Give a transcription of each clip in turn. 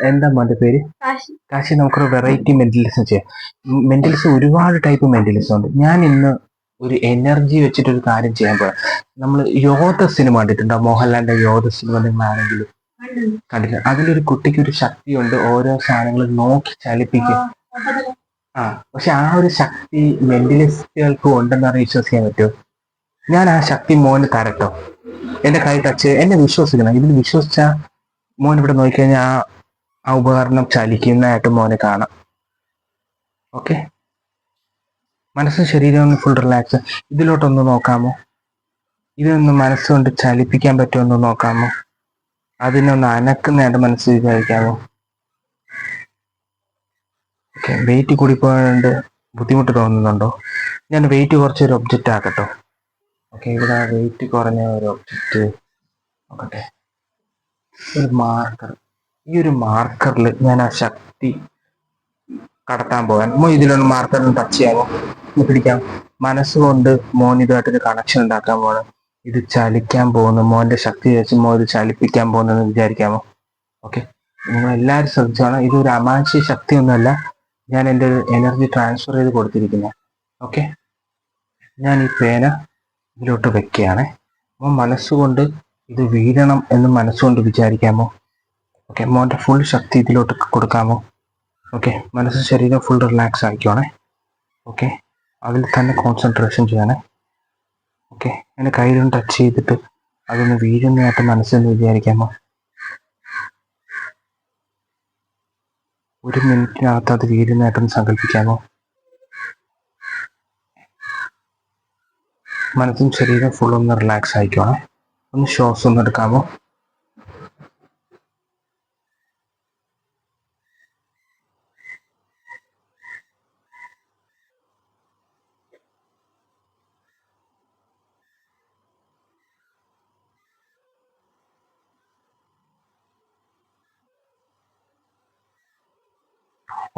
എന്താ മോന്റെ പേര്? കാശി. നമുക്കൊരു വെറൈറ്റി മെന്റലിസം ചെയ്യാം. മെന്റലിസം ഒരുപാട് ടൈപ്പ് മെന്റലിസം ഉണ്ട്. ഞാൻ ഇന്ന് ഒരു എനർജി വെച്ചിട്ടൊരു കാര്യം ചെയ്യാൻ പോയാ. നമ്മൾ യോധ സിനിമ കണ്ടിട്ടുണ്ടോ? മോഹൻലാലിന്റെ യോധ സിനിമ നിങ്ങളാണെങ്കിലും കണ്ടില്ല. അതിലൊരു കുട്ടിക്ക് ഒരു ശക്തിയുണ്ട്, ഓരോ സാധനങ്ങളും നോക്കി ചലിപ്പിക്കും. പക്ഷെ ആ ഒരു ശക്തി മെന്റലിസ്റ്റുകൾക്ക് ഉണ്ടെന്ന് വിശ്വസിക്കാൻ പറ്റുമോ? ഞാൻ ആ ശക്തി മോന് തരട്ടോ. എന്റെ കൈ ടച്ച്, എന്നെ വിശ്വസിക്കണം. ഇതിൽ വിശ്വസിച്ച മോൻ ഇവിടെ നോക്കിക്കഴിഞ്ഞാൽ ആ ഉപകരണം ചലിക്കുന്നതായിട്ട് മോനെ കാണാം. ഓക്കെ, മനസ്സും ശരീരവും ഫുൾ റിലാക്സ്. ഇതിലോട്ടൊന്ന് നോക്കാമോ? ഇതൊന്ന് മനസ്സുകൊണ്ട് ചലിപ്പിക്കാൻ പറ്റുമെന്ന് നോക്കാമോ? അതിനൊന്ന് അനക്കുന്നതായിട്ട് മനസ്സ് വിചാരിക്കാമോ? ഓക്കെ, വെയിറ്റ് കൂടിപ്പോയാണ്ട് ബുദ്ധിമുട്ട് തോന്നുന്നുണ്ടോ? ഞാൻ വെയിറ്റ് കുറച്ചൊരു ഒബ്ജക്റ്റ് ആക്കട്ടോ. ഓക്കെ, ഇവിടെ വെയിറ്റ് കുറഞ്ഞ ഒരു ഒബ്ജക്റ്റ് നോക്കട്ടെ. ഒരു മാർക്കർ. ഈ ഒരു മാർക്കറിൽ ഞാൻ ആ ശക്തി കടത്താൻ പോകാൻ. ഇതിലൊന്ന് മാർക്കറിന് ടച്ച് ചെയ്യാമോ? പിടിക്കാം. മനസ്സുകൊണ്ട് മോൻ ഇതുമായിട്ടൊരു കണക്ഷൻ ഉണ്ടാക്കാൻ പോകണം. ഇത് ചലിക്കാൻ പോകുന്നു, മോന്റെ ശക്തി വെച്ച് മോൻ ഇത് ചലിപ്പിക്കാൻ പോകുന്നെന്ന് വിചാരിക്കാമോ? ഓക്കെ, നിങ്ങൾ എല്ലാവരും ശ്രദ്ധിച്ചാണ്. ഇതൊരു അമാനുഷ്യ ശക്തി ഒന്നുമല്ല, ഞാൻ എൻ്റെ ഒരു എനർജി ട്രാൻസ്ഫർ ചെയ്ത് കൊടുത്തിരിക്കുന്നത്. ഓക്കെ, ഞാൻ ഈ പേന ഇതിലോട്ട് വെക്കുകയാണ്. മോൻ മനസ്സുകൊണ്ട് ഇത് വീഴണം എന്ന് മനസ്സുകൊണ്ട് വിചാരിക്കാമോ? ഓക്കെ, മോൻ്റെ ഫുൾ ശക്തി ഇതിലോട്ട് കൊടുക്കാമോ? ഓക്കെ, മനസ്സ് ശരീരം ഫുൾ റിലാക്സ് ആയിക്കോണേ. ഓക്കെ, അതിൽ തന്നെ കോൺസെൻട്രേഷൻ ചെയ്യണേ. ഓക്കെ, എൻ്റെ കയ്യിലൊന്ന് ടച്ച് ചെയ്തിട്ട് അതൊന്ന് വീഴുന്നതായിട്ട് മനസ്സെന്ന് വിചാരിക്കാമോ? 1 മിനിറ്റിനകത്ത് അത് വീഴുന്നതായിട്ടൊന്ന് സങ്കല്പിക്കാമോ? മനസ്സും ശരീരം ഫുൾ ഒന്ന് റിലാക്സ് ആയിക്കോണേ. ഒന്ന് ശ്വാസം ഒന്ന് എടുക്കാമോ?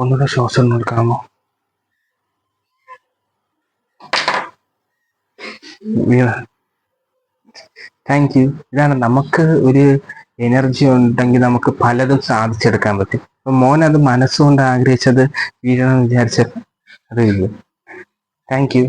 ഒന്നുകൂടെ ശ്വാസം ഒന്ന് എടുക്കാമോ? Thank you. ഇതാണ്, നമുക്ക് ഒരു എനർജി ഉണ്ടെങ്കിൽ നമുക്ക് പലതും സാധിച്ചെടുക്കാൻ പറ്റും. അപ്പൊ മോൻ അത് മനസ്സുകൊണ്ട് ആഗ്രഹിച്ചത് വീഴണമെന്ന് വിചാരിച്ചത് അത് ഇല്ല. Thank you.